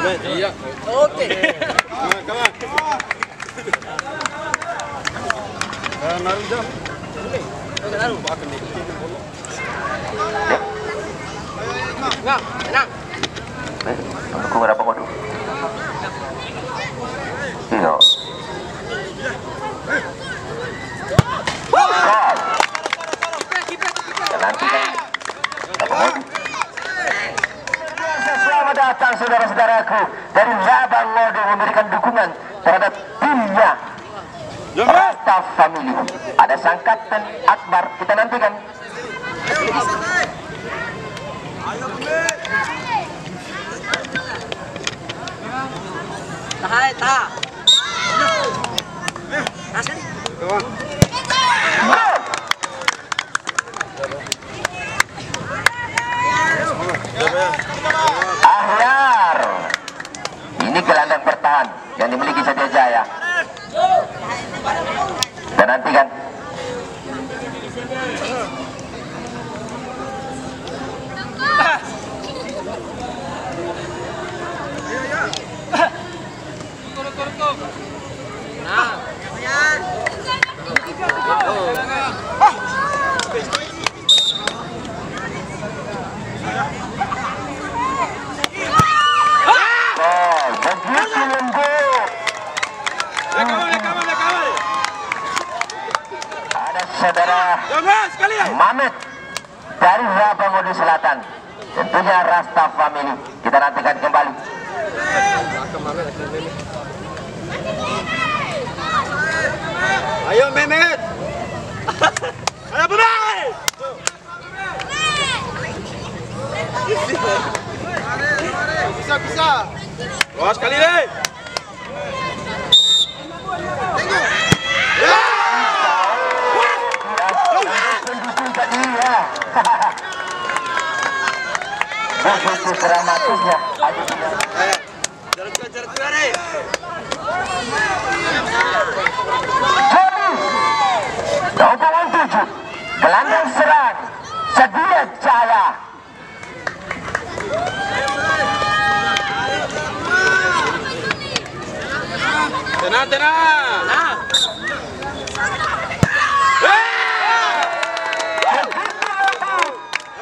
Iya. Oke. Naruh jam. Oke, naruh. Enggak, tenang. Untuk berapa kode? Iya. Nanti kan selamat datang saudara-saudaraku dari Rabang Mode memberikan dukungan terhadap timnya Rasta Family. Ada sang kapten Akbar, kita nantikan. Tahan, tahan. Ahyar. Ini gelandang bertahan yang dimiliki Setia Jaya. Dan nantikan. Begitu lembut. Ada saudara Mamet dari Rabang Mode Selatan, tentunya Rasta Family. Kita nantikan kembali. Ayo Mehmet. Ayo berai. Bisa. Wah, sekali deh. Begitu dramatisnya. Jarak deh. Hubungan 7 gelandang serang Setia Jaya. Tenang.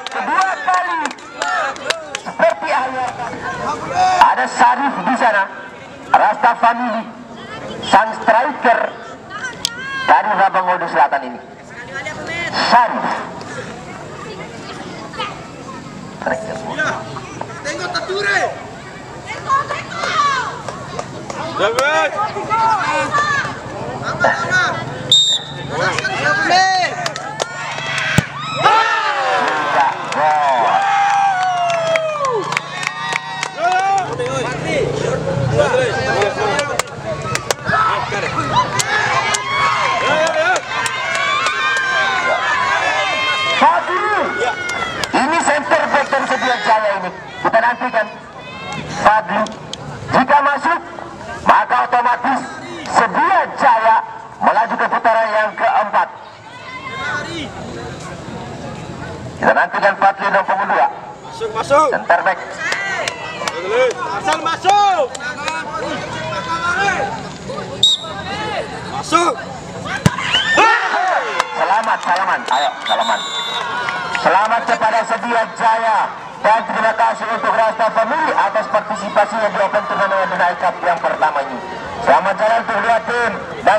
Kedua kali seperti ayat. Ada Sarif di sana, Rasta Family, sang striker dari Rabang Mode Selatan ini. Sarif. Tengok tature. Dapat. Ini center back dari Setia Jaya ini. Kita nantikan Fadli. Jika masuk, maka otomatis Setia Jaya melaju ke putaran yang keempat. Kita nantikan Fadli nomor 2. Masuk. Center back. Asal masuk. Masuk. Salaman. Ayo, salaman. Selamat kepada Setia Jaya dan terima kasih untuk Rasta Family atas partisipasinya di Open Turnamen Night Cup yang pertama ini. Selamat jalan untuk dua tim. Dan